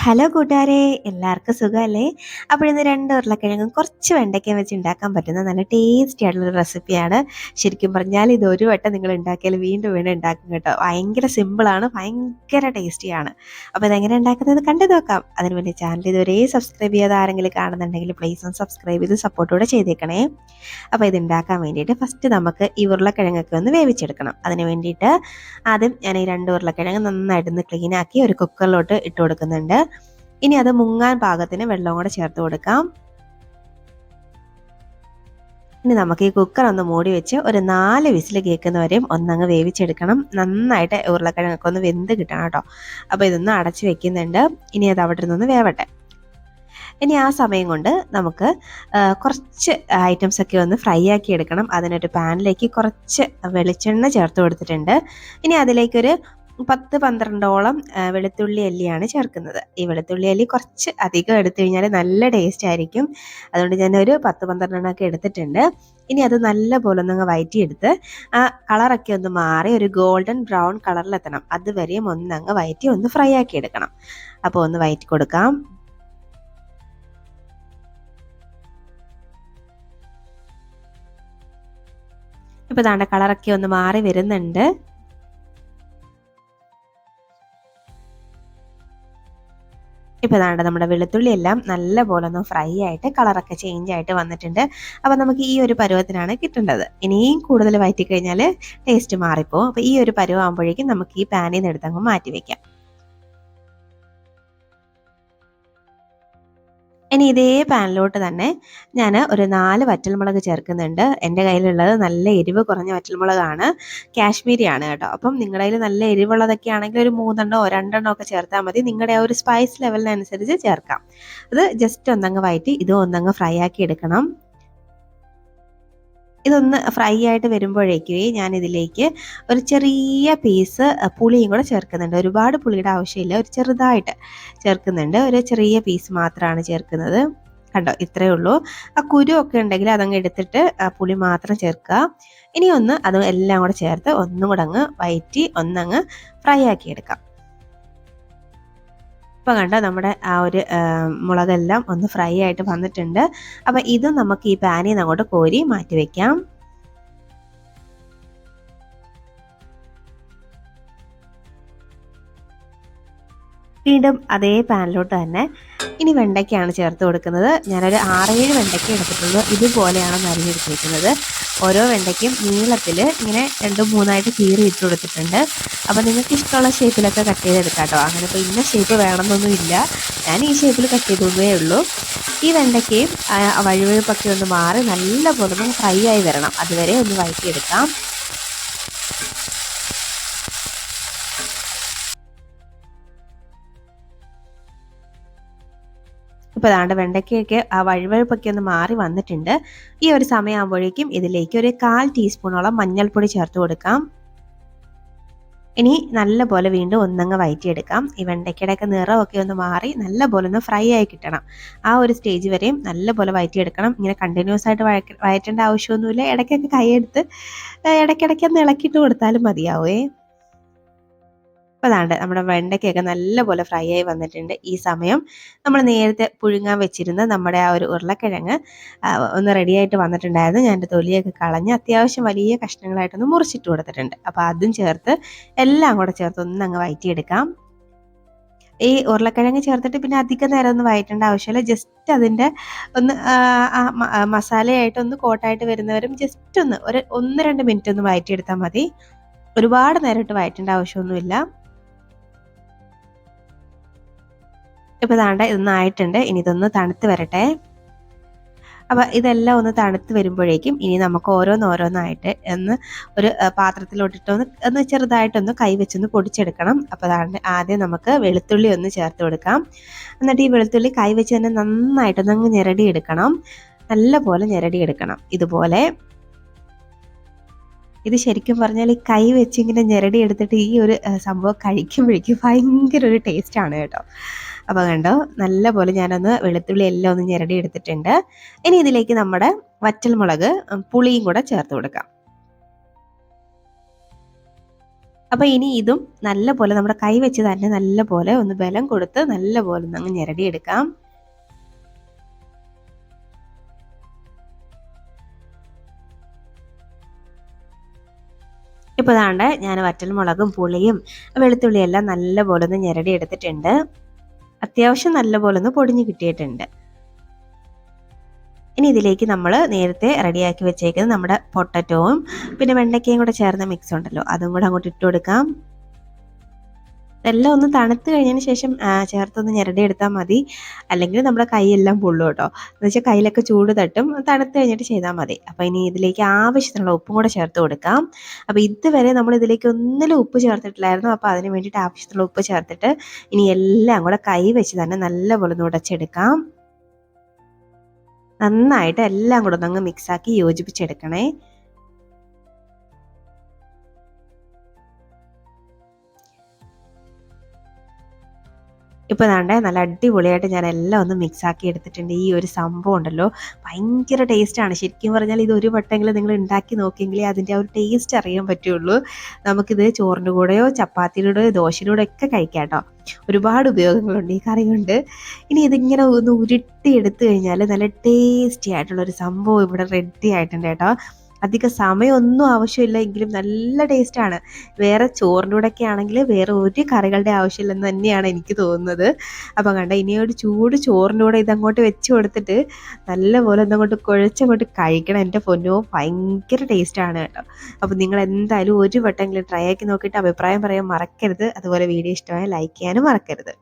Hello കൂട്ടുകാരെ, എല്ലാവർക്കും സുഖമല്ലേ? അപ്പോൾ ഇന്ന് 2 ഉരുളക്കിഴങ്ങും കുറച്ച് വെണ്ടയ്ക്കയും വെച്ച് ഉണ്ടാക്കാൻ പറ്റുന്ന നല്ല ടേസ്റ്റി ആയിട്ടുള്ള റെസിപ്പിയാണ്. ശരിക്കും പറഞ്ഞാൽ ഇത് ഒരു വട്ടം നിങ്ങൾ ഉണ്ടാക്കിയാൽ വീണ്ടും വീണ്ടും ഉണ്ടാക്കും കേട്ടോ. ഭയങ്കര സിമ്പിളാണ്, ഭയങ്കര ടേസ്റ്റിയാണ്. അപ്പോൾ ഇതെങ്ങനെ ഉണ്ടാക്കുന്നത് കണ്ടു നോക്കാം. അതിനുവേണ്ടി ചാനൽ ഇതുവരെ സബ്സ്ക്രൈബ് ചെയ്യാതെ ആരെങ്കിലും കാണുന്നുണ്ടെങ്കിൽ പ്ലീസ് ഒന്ന് സബ്സ്ക്രൈബ് ചെയ്ത് സപ്പോർട്ടോടെ ചെയ്തേക്കണേ. അപ്പോൾ ഇത് ഉണ്ടാക്കാൻ വേണ്ടിയിട്ട് ഫസ്റ്റ് നമുക്ക് ഈ ഉരുളക്കിഴങ്ങൊക്കെ ഒന്ന് വേവിച്ചെടുക്കണം. അതിന് വേണ്ടിയിട്ട് ആദ്യം ഞാൻ ഈ 2 ഉരുളക്കിഴങ്ങ് നന്നായിട്ടൊന്ന് ക്ലീനാക്കി ഒരു കുക്കറിലോട്ട് ഇട്ട് കൊടുക്കുന്നുണ്ട്. ഇനി അത് മുങ്ങാൻ പാകത്തിന് വെള്ളം കൂടെ ചേർത്ത് കൊടുക്കാം. ഇനി നമുക്ക് ഈ കുക്കർ ഒന്ന് മൂടി വെച്ച് ഒരു 4 വിസിൽ കേൾക്കുന്നവരെയും ഒന്നങ്ങ് വേവിച്ചെടുക്കണം. നന്നായിട്ട് ഉരുളക്കിഴങ്ങൊക്കെ ഒന്ന് വെന്ത് കിട്ടണം കേട്ടോ. അപ്പോൾ ഇതൊന്ന് അടച്ച് വെക്കുന്നുണ്ട്. ഇനി അത് അവിടെ നിന്നൊന്ന് വേവട്ടെ. ഇനി ആ സമയം കൊണ്ട് നമുക്ക് കുറച്ച് ഐറ്റംസ് ഒക്കെ ഒന്ന് ഫ്രൈ ആക്കി എടുക്കണം. അതിനൊരു പാനിലേക്ക് കുറച്ച് വെളിച്ചെണ്ണ ചേർത്ത് കൊടുത്തിട്ടുണ്ട്. ഇനി അതിലേക്കൊരു 10-12ഓളം വെളുത്തുള്ളി അല്ലിയാണ് ചേർക്കുന്നത്. ഈ വെളുത്തുള്ളി അല്ലി കുറച്ച് അധികം എടുത്തു കഴിഞ്ഞാൽ നല്ല ടേസ്റ്റ് ആയിരിക്കും. അതുകൊണ്ട് ഞാനൊരു 10-12 എടുത്തിട്ടുണ്ട്. ഇനി അത് നല്ല പോലെ ഒന്നങ്ങ് വഴറ്റിയെടുത്ത് ആ കളറൊക്കെ ഒന്ന് മാറി ഒരു ഗോൾഡൻ ബ്രൗൺ കളറിലെത്തണം. അതുവരെയും ഒന്നങ്ങ് വഴറ്റി ഒന്ന് ഫ്രൈ ആക്കി എടുക്കണം. അപ്പോൾ ഒന്ന് വഴറ്റി കൊടുക്കാം. ഇപ്പോൾ ദാണ്ട കളറൊക്കെ ഒന്ന് മാറി വരുന്നുണ്ട്. ഇപ്പോൾ ദാണ്ട നമ്മുടെ വെളുത്തുള്ളി എല്ലാം നല്ല പോലെ ഒന്ന് ഫ്രൈ ആയിട്ട് കളറൊക്കെ ചേഞ്ച് ആയിട്ട് വന്നിട്ടുണ്ട്. അപ്പോൾ നമുക്ക് ഈ ഒരു പരുവത്തിനാണ് കിട്ടേണ്ടത്. ഇനിയും കൂടുതൽ വഴറ്റി കഴിഞ്ഞാൽ ടേസ്റ്റ് മാറിപ്പോവും. അപ്പോൾ ഈ ഒരു പരുവാകുമ്പോഴേക്കും നമുക്ക് ഈ പാനിൽ നിന്ന് എടുത്തങ്ങ് മാറ്റി വെക്കാം. ഇനി ഇതേ പാനിലോട്ട് തന്നെ ഞാൻ ഒരു 4 വറ്റൽമുളക് ചേർക്കുന്നുണ്ട്. എൻ്റെ കയ്യിലുള്ളത് നല്ല എരിവ് കുറഞ്ഞ വറ്റൽമുളകാണ്, കാശ്മീരിയാണ് കേട്ടോ. അപ്പം നിങ്ങളുടെ കയ്യിൽ നല്ല എരിവുള്ളതൊക്കെ ആണെങ്കിൽ ഒരു 3 2 ഒക്കെ ചേർത്താൽ മതി. നിങ്ങളുടെ ആ ഒരു സ്പൈസ് ലെവലിനനുസരിച്ച് ചേർക്കാം. അത് ജസ്റ്റ് ഒന്നങ്ങ് വഴറ്റി ഇത് ഒന്നങ്ങ് ഫ്രൈ ആക്കി എടുക്കണം. ഇതൊന്ന് ഫ്രൈ ആയിട്ട് വരുമ്പോഴേക്കേ ഞാൻ ഇതിലേക്ക് ഒരു ചെറിയ പീസ് പുളിയും കൂടെ ചേർക്കുന്നുണ്ട്. ഒരുപാട് പുളിയുടെ ആവശ്യമില്ല, ഒരു ചെറുതായിട്ട് ചേർക്കുന്നുണ്ട്. ഒരു ചെറിയ പീസ് മാത്രമാണ് ചേർക്കുന്നത്. കണ്ടോ, ഇത്രയേ ഉള്ളൂ. ആ കുരു ഒക്കെ ഉണ്ടെങ്കിൽ അതങ്ങ് എടുത്തിട്ട് പുളി മാത്രം ചേർക്കുക. ഇനി ഒന്ന് അത് എല്ലാം കൂടെ ചേർത്ത് ഒന്നും കൂടെ അങ്ങ് വഴറ്റി ഒന്നങ്ങ് ഫ്രൈ ആക്കി എടുക്കാം. ഇപ്പോൾ കണ്ടോ, നമ്മുടെ ആ ഒരു മുളകെല്ലാം ഒന്ന് ഫ്രൈ ആയിട്ട് വന്നിട്ടുണ്ട്. അപ്പോൾ ഇതും നമുക്ക് ഈ പാനിൽ നിന്ന് അങ്ങോട്ട് കോരി മാറ്റി വെക്കാം. വീണ്ടും അതേ പാനിലോട്ട് തന്നെ ഇനി വെണ്ടയ്ക്കയാണ് ചേർത്ത് കൊടുക്കുന്നത്. ഞാനൊരു 6-7 വെണ്ടയ്ക്ക എടുത്തിട്ടുള്ളൂ. ഇതുപോലെയാണ് അരിഞ്ഞെടുത്തിരിക്കുന്നത്. ഓരോ വെണ്ടയ്ക്കും നീളത്തിൽ ഇങ്ങനെ 2-3 കീറി ഇട്ട് കൊടുത്തിട്ടുണ്ട്. അപ്പോൾ നിങ്ങൾക്ക് ഇഷ്ടമുള്ള ഷേപ്പിലൊക്കെ കട്ട് ചെയ്തെടുക്കാം കേട്ടോ. അങ്ങനെ ഇപ്പോൾ ഇന്ന ഷേപ്പ് വേണമെന്നൊന്നുമില്ല, ഞാൻ ഈ ഷേപ്പിൽ കട്ട് ചെയ്തേ ഉള്ളൂ. ഈ വെണ്ടയ്ക്കയും വഴുവഴുപ്പൊക്കെ ഒന്ന് മാറി നല്ല പോലെ ഒന്ന് ഫ്രൈ ആയി വരണം. അതുവരെ ഒന്ന് വഴറ്റിയെടുക്കാം. ഇപ്പോൾ ദാണ്ട് വെണ്ടയ്ക്കയൊക്കെ ആ വഴുവഴുപ്പൊക്കെ ഒന്ന് മാറി വന്നിട്ടുണ്ട്. ഈ ഒരു സമയമാകുമ്പോഴേക്കും ഇതിലേക്ക് ഒരു 1/4 ടീസ്പൂണോളം മഞ്ഞൾപ്പൊടി ചേർത്ത് കൊടുക്കാം. ഇനി നല്ല പോലെ വീണ്ടും ഒന്നങ്ങ് വഴറ്റിയെടുക്കാം. ഈ വെണ്ടയ്ക്കയുടെയൊക്കെ നിറമൊക്കെ ഒന്ന് മാറി നല്ല പോലെ ഒന്ന് ഫ്രൈ ആയി കിട്ടണം. ആ ഒരു സ്റ്റേജ് വരെയും നല്ല പോലെ വഴറ്റിയെടുക്കണം. ഇങ്ങനെ കണ്ടിന്യൂസ് ആയിട്ട് വഴറ്റേണ്ട ആവശ്യമൊന്നുമില്ല. ഇടയ്ക്കൊക്കെ കൈയെടുത്ത് ഇടയ്ക്കിടയ്ക്ക് ഒന്ന് ഇളക്കിയിട്ട് കൊടുത്താലും മതിയാവേ. അപ്പോൾ ദാണ്ട് നമ്മുടെ വെണ്ടയ്ക്കൊക്കെ നല്ലപോലെ ഫ്രൈ ആയി വന്നിട്ടുണ്ട്. ഈ സമയം നമ്മൾ നേരത്തെ പുഴുങ്ങാൻ വെച്ചിരുന്ന നമ്മുടെ ആ ഒരു ഉരുളക്കിഴങ്ങ് ഒന്ന് റെഡിയായിട്ട് വന്നിട്ടുണ്ടായിരുന്നു. ഞാൻ എൻ്റെ തൊലിയൊക്കെ കളഞ്ഞ് അത്യാവശ്യം വലിയ കഷ്ണങ്ങളായിട്ടൊന്ന് മുറിച്ചിട്ട് കൊടുത്തിട്ടുണ്ട്. അപ്പോൾ അതും ചേർത്ത് എല്ലാം കൂടെ ചേർത്ത് ഒന്നങ്ങ് വഴറ്റിയെടുക്കാം. ഈ ഉരുളക്കിഴങ്ങ് ചേർത്തിട്ട് പിന്നെ അധികം നേരം ഒന്നും വഴറ്റേണ്ട ആവശ്യമില്ല. ജസ്റ്റ് അതിൻ്റെ ഒന്ന് മസാലയായിട്ട് ഒന്ന് കോട്ടായിട്ട് വരുന്നവരും ജസ്റ്റ് ഒന്ന് ഒരു 1-2 മിനിറ്റ് ഒന്ന് വഴറ്റിയെടുത്താൽ മതി. ഒരുപാട് നേരം ഇട്ട് വഴറ്റേണ്ട ആവശ്യമൊന്നുമില്ല. ഇപ്പോൾ ദാണ്ട ഇതൊന്നും ആയിട്ടുണ്ട്. ഇനി ഇതൊന്ന് തണുത്ത് വരട്ടെ. അപ്പോൾ ഇതെല്ലാം ഒന്ന് തണുത്ത് വരുമ്പോഴേക്കും ഇനി നമുക്ക് ഓരോന്നായിട്ട് ഒരു പാത്രത്തിലോട്ടിട്ടൊന്ന് ചെറുതായിട്ടൊന്ന് കൈവച്ചൊന്ന് പൊടിച്ചെടുക്കണം. അപ്പോൾ അതാണ് ആദ്യം നമുക്ക് വെളുത്തുള്ളി ഒന്ന് ചേർത്ത് കൊടുക്കാം. എന്നിട്ട് ഈ വെളുത്തുള്ളി കൈവച്ച് തന്നെ നന്നായിട്ടൊന്ന് ഞെരടിയെടുക്കണം. നല്ല പോലെ ഞെരടിയെടുക്കണം. ഇതുപോലെ ഇത് ശരിക്കും പറഞ്ഞാൽ ഈ കൈ വെച്ച് ഇങ്ങനെ ഞെരടി എടുത്തിട്ട് ഈ ഒരു സംഭവം കഴിക്കുമ്പോഴേക്കും ഭയങ്കര ഒരു ടേസ്റ്റാണ് കേട്ടോ. അപ്പോൾ കണ്ടോ, നല്ല പോലെ ഞാനൊന്ന് വെളുത്തുള്ളി എല്ലാം ഒന്ന് ഞെരടി എടുത്തിട്ടുണ്ട്. ഇനി ഇതിലേക്ക് നമ്മുടെ വറ്റൽമുളക് പുളിയും കൂടെ ചേർത്ത് കൊടുക്കാം. അപ്പോൾ ഇനി ഇതും നല്ലപോലെ നമ്മുടെ കൈ വെച്ച് തന്നെ നല്ലപോലെ ഒന്ന് ബലം കൊടുത്ത് നല്ലപോലെ ഒന്ന് അങ്ങ് ഞെരടിയെടുക്കാം. ഇപ്പോൾ ദാണ്ട് ഞാൻ വറ്റൽമുളകും പുളിയും വെളുത്തുള്ളിയും എല്ലാം നല്ലപോലെ ഒന്ന് ഞെരടി എടുത്തിട്ടുണ്ട്. അത്യാവശ്യം നല്ലപോലെ ഒന്ന് പൊടിഞ്ഞ് കിട്ടിയിട്ടുണ്ട്. ഇനി ഇതിലേക്ക് നമ്മൾ നേരത്തെ റെഡിയാക്കി വെച്ചേക്കുന്നത് നമ്മുടെ പൊട്ടറ്റോവും പിന്നെ വെണ്ടയ്ക്കയും കൂടെ ചേർന്ന മിക്സ് ഉണ്ടല്ലോ, അതും കൂടെ അങ്ങോട്ട് ഇട്ട് കൊടുക്കാം. ഇതെല്ലാം ഒന്ന് തണുത്ത് കഴിഞ്ഞതിന് ശേഷം ചേർത്തൊന്ന് ഞെരടി എടുത്താൽ മതി. അല്ലെങ്കിൽ നമ്മുടെ കൈയെല്ലാം പൊള്ളും കേട്ടോ. എന്ന് വെച്ചാൽ കയ്യിലൊക്കെ ചൂട് തട്ടും. തണുത്ത് കഴിഞ്ഞിട്ട് ചെയ്താൽ മതി. അപ്പോൾ ഇനി ഇതിലേക്ക് ആവശ്യത്തിനുള്ള ഉപ്പും കൂടെ ചേർത്ത് കൊടുക്കാം. അപ്പോൾ ഇതുവരെ നമ്മൾ ഇതിലേക്ക് ഒന്നിലും ഉപ്പ് ചേർത്തിട്ടില്ലായിരുന്നു. അപ്പോൾ അതിന് വേണ്ടിയിട്ട് ആവശ്യത്തിനുള്ള ഉപ്പ് ചേർത്തിട്ട് ഇനി എല്ലാം കൂടെ കൈ വെച്ച് തന്നെ നല്ലപോലെ ഒന്ന് ഉടച്ചെടുക്കാം. നന്നായിട്ട് എല്ലാം കൂടെ ഒന്ന് അങ്ങ് മിക്സാക്കി യോജിപ്പിച്ചെടുക്കണേ. ഇപ്പോൾ ദാണ്ടേ നല്ല അടിപൊളിയായിട്ട് ഞാൻ എല്ലാം ഒന്ന് മിക്സാക്കി എടുത്തിട്ടുണ്ട്. ഈ ഒരു സംഭവം ഉണ്ടല്ലോ ഭയങ്കര ടേസ്റ്റാണ്. ശരിക്കും പറഞ്ഞാൽ ഇത് ഒരു വട്ടമെങ്കിലും നിങ്ങൾ ഉണ്ടാക്കി നോക്കിയെങ്കിലേ അതിൻ്റെ ആ ഒരു ടേസ്റ്റ് അറിയാൻ പറ്റുള്ളൂ. നമുക്കിത് ചോറിൻ്റെ കൂടെയോ ചപ്പാത്തിയുടെ ദോശയുടെ ഒക്കെ കഴിക്കാം കേട്ടോ. ഒരുപാട് ഉപയോഗങ്ങളുണ്ട് ഈ കറി കൊണ്ട്. ഇനി ഇതിങ്ങനെ ഒന്ന് ഉരുട്ടി എടുത്തു കഴിഞ്ഞാൽ നല്ല ടേസ്റ്റി ആയിട്ടുള്ളൊരു സംഭവം ഇവിടെ റെഡി ആയിട്ടുണ്ട് കേട്ടോ. അധികം സമയമൊന്നും ആവശ്യമില്ല, എങ്കിലും നല്ല ടേസ്റ്റാണ്. വേറെ ചോറിൻ്റെ കൂടെയൊക്കെ ആണെങ്കിൽ വേറെ ഒരു കറികളുടെ ആവശ്യമില്ലെന്ന് തന്നെയാണ് എനിക്ക് തോന്നുന്നത്. അപ്പോൾ കണ്ട ഇനി ഒരു ചൂട് ചോറിൻ്റെ കൂടെ ഇതങ്ങോട്ട് വെച്ച് കൊടുത്തിട്ട് നല്ലപോലെ ഒന്നങ്ങോട്ട് കുഴച്ചങ്ങോട്ട് കഴിക്കണം. എൻ്റെ പൊന്നോ ഭയങ്കര ടേസ്റ്റാണ് കേട്ടോ. അപ്പോൾ നിങ്ങൾ എന്തായാലും ഒരു വട്ടമെങ്കിലും ട്രൈ ആക്കി നോക്കിയിട്ട് അഭിപ്രായം പറയാൻ മറക്കരുത്. അതുപോലെ വീഡിയോ ഇഷ്ടമായ ലൈക്ക് ചെയ്യാനും മറക്കരുത്.